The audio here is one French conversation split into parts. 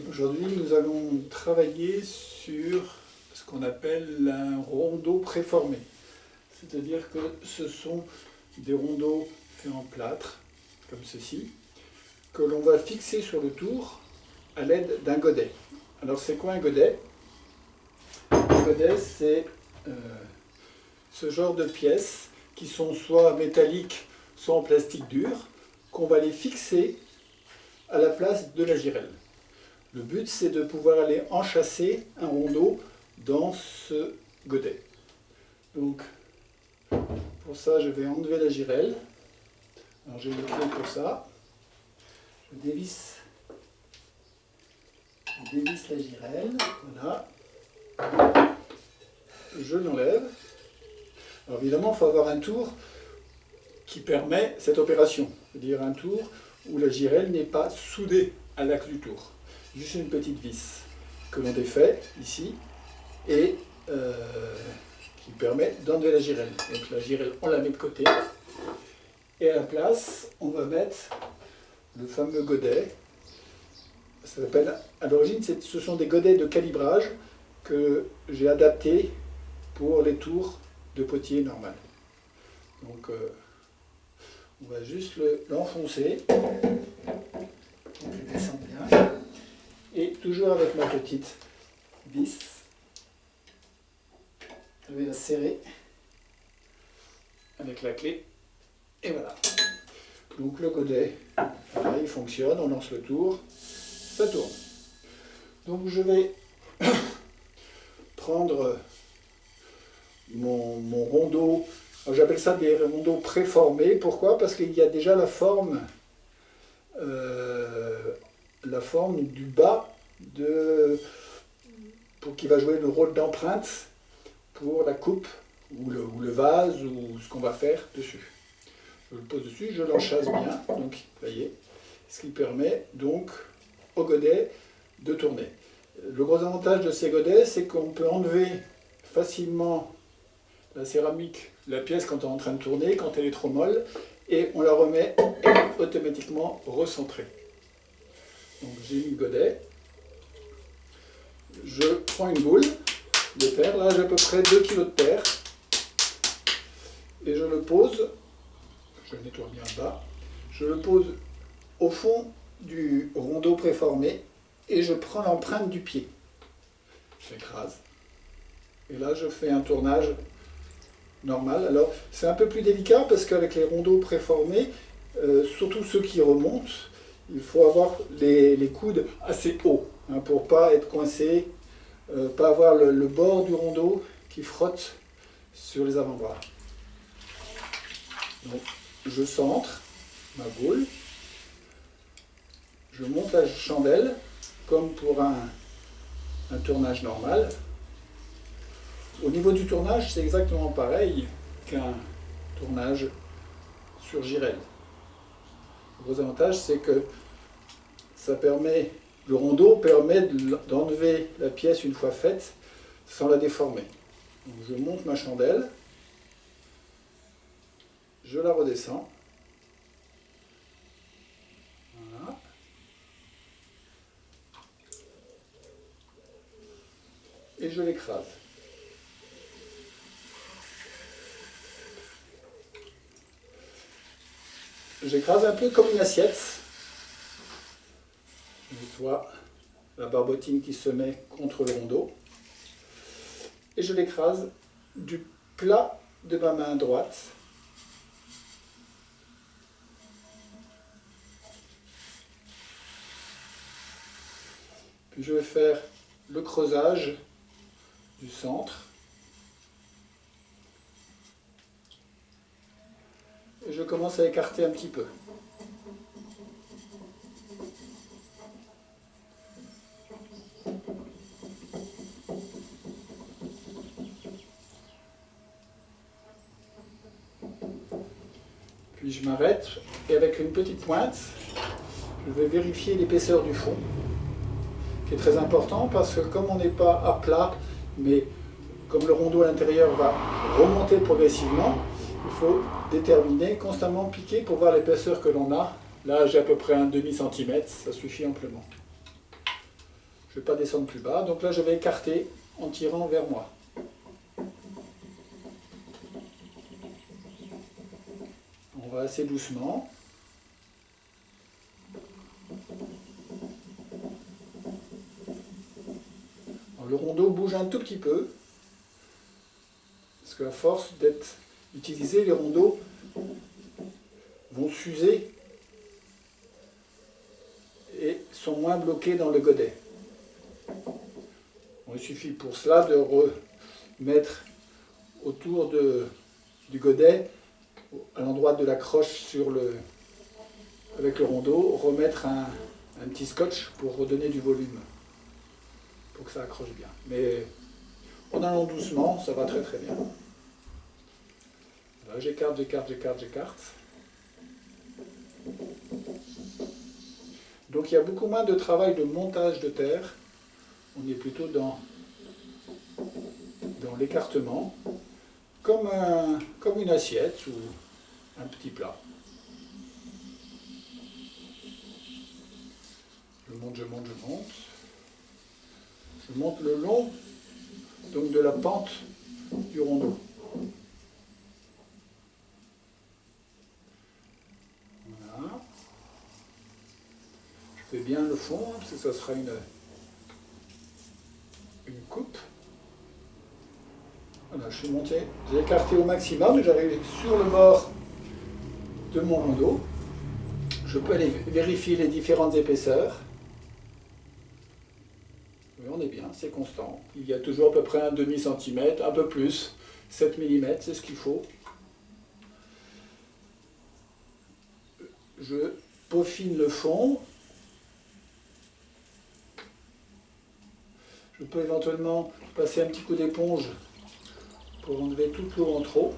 Aujourd'hui, nous allons travailler sur ce qu'on appelle un rondeau préformé. C'est-à-dire que ce sont des rondeaux faits en plâtre, comme ceci, que l'on va fixer sur le tour à l'aide d'un godet. Alors c'est quoi un godet? Un godet, c'est ce genre de pièces qui sont soit métalliques, soit en plastique dur, qu'on va les fixer à la place de la girelle. Le but, c'est de pouvoir aller enchâsser un rondeau dans ce godet. Donc, pour ça, je vais enlever la girelle. Alors, j'ai le clé pour ça. Je dévisse la girelle. Voilà. Je l'enlève. Alors, évidemment, il faut avoir un tour qui permet cette opération. C'est-à-dire un tour où la girelle n'est pas soudée à l'axe du tour. Juste une petite vis que l'on défait ici et qui permet d'enlever la girelle. Donc la girelle, on la met de côté et à la place, on va mettre le fameux godet. Ça s'appelle, à l'origine, ce sont des godets de calibrage que j'ai adaptés pour les tours de potier normal. Donc on va juste l'enfoncer. Je descends bien. Et toujours avec ma petite vis, je vais la serrer avec la clé. Et voilà. Donc le godet, voilà, il fonctionne, on lance le tour, ça tourne. Donc je vais prendre mon rondeau. J'appelle ça des rondeaux préformés. Pourquoi? Parce qu'il y a déjà la forme du bas qui va jouer le rôle d'empreinte pour la coupe ou le vase ou ce qu'on va faire dessus. Je le pose dessus, je l'enchâsse bien, donc vous voyez, ce qui permet donc au godet de tourner. Le gros avantage de ces godets, c'est qu'on peut enlever facilement la céramique, la pièce quand on est en train de tourner, quand elle est trop molle, et on la remet automatiquement recentrée. Donc j'ai mis le godet, je prends une boule de terre, là j'ai à peu près 2 kg de terre, et je le pose, je le nettoie bien bas, je le pose au fond du rondeau préformé, et je prends l'empreinte du pied. J'écrase, et là je fais un tournage normal. Alors c'est un peu plus délicat parce qu'avec les rondeaux préformés, surtout ceux qui remontent, il faut avoir les coudes assez hauts pour ne pas être coincé, pas avoir le bord du rondeau qui frotte sur les avant-bras. Donc je centre ma boule, je monte la chandelle comme pour un tournage normal. Au niveau du tournage, c'est exactement pareil qu'un tournage sur girelle. Le gros avantage, c'est que le rondeau permet d'enlever la pièce une fois faite sans la déformer. Donc je monte ma chandelle, je la redescends. Voilà. Et je l'écrase. J'écrase un peu comme une assiette. Je nettoie la barbotine qui se met contre le rondeau. Et je l'écrase du plat de ma main droite. Puis je vais faire le creusage du centre. Et je commence à écarter un petit peu. Puis je m'arrête et avec une petite pointe, je vais vérifier l'épaisseur du fond, qui est très important parce que comme on n'est pas à plat, mais comme le rondeau à l'intérieur va remonter progressivement, il faut déterminer, constamment piquer pour voir l'épaisseur que l'on a. Là, j'ai à peu près un demi-centimètre, ça suffit amplement. Je ne vais pas descendre plus bas. Donc là, je vais écarter en tirant vers moi. On va assez doucement. Alors, le rondeau bouge un tout petit peu. Parce qu'à force d'être utilisé, les rondeaux vont s'user et sont moins bloqués dans le godet. Bon, il suffit pour cela de remettre autour du godet, à l'endroit de la croche avec le rondeau, remettre un petit scotch pour redonner du volume, pour que ça accroche bien. Mais en allant doucement, ça va très très bien. Voilà, j'écarte. Donc il y a beaucoup moins de travail de montage de terre. On est plutôt dans l'écartement, comme une assiette ou un petit plat. Je monte. Je monte le long donc de la pente du rondeau. Voilà. Je fais bien le fond, parce que ça sera une coupe. Voilà, je suis monté, j'ai écarté au maximum et j'arrive sur le bord de mon rondeau. Je peux aller vérifier les différentes épaisseurs. Oui, on est bien, c'est constant. Il y a toujours à peu près un demi-centimètre, un peu plus, 7 mm, c'est ce qu'il faut. Je peaufine le fond. Je peux éventuellement passer un petit coup d'éponge pour enlever toute l'eau en trop.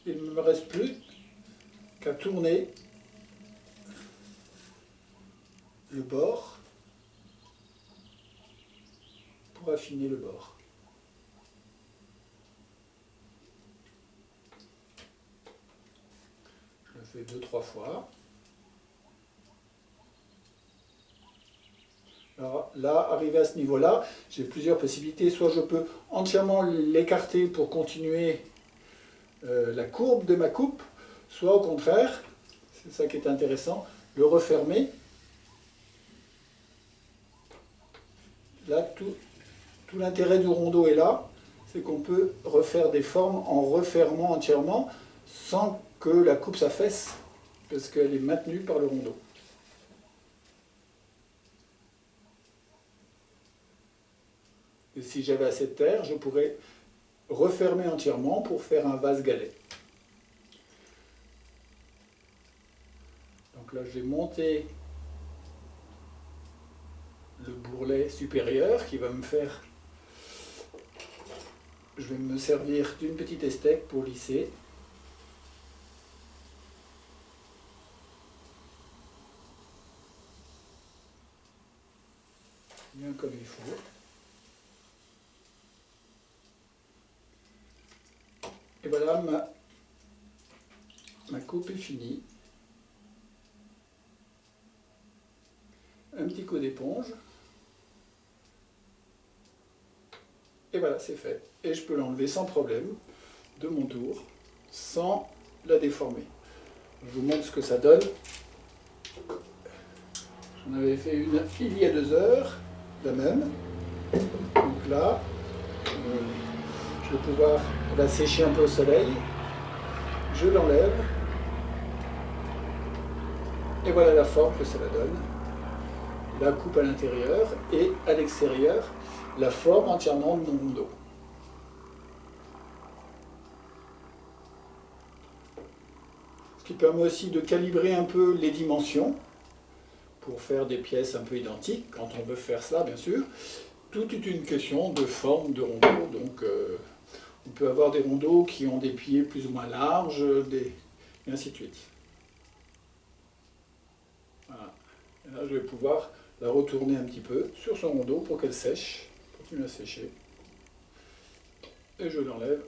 Il ne me reste plus qu'à tourner le bord pour affiner le bord. Je le fais 2-3 fois. Alors là, arrivé à ce niveau-là, j'ai plusieurs possibilités. Soit je peux entièrement l'écarter pour continuer la courbe de ma coupe, soit au contraire, c'est ça qui est intéressant, le refermer. Là, tout l'intérêt du rondeau est là, c'est qu'on peut refaire des formes en refermant entièrement sans que la coupe s'affaisse, parce qu'elle est maintenue par le rondeau. Et si j'avais assez de terre, je pourrais refermer entièrement pour faire un vase galet. Donc là, j'ai monté le bourrelet supérieur qui va me faire... Je vais me servir d'une petite estèque pour lisser. Bien comme il faut. Et voilà, ma coupe est finie. Un petit coup d'éponge. Et voilà, c'est fait. Et je peux l'enlever sans problème, de mon tour, sans la déformer. Je vous montre ce que ça donne. J'en avais fait une il y a 2 heures, la même. Donc là, je vais pouvoir la sécher un peu au soleil. Je l'enlève. Et voilà la forme que ça la donne. La coupe à l'intérieur et à l'extérieur, la forme entièrement de mon rondeau. Ce qui permet aussi de calibrer un peu les dimensions pour faire des pièces un peu identiques, quand on veut faire cela bien sûr. Tout est une question de forme de rondeau, donc on peut avoir des rondeaux qui ont des pieds plus ou moins larges, et ainsi de suite. Voilà. Et là je vais pouvoir la retourner un petit peu sur son rondeau pour qu'elle sèche, continue à sécher. Et je l'enlève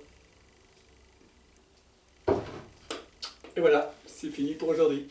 Et voilà, c'est fini pour aujourd'hui.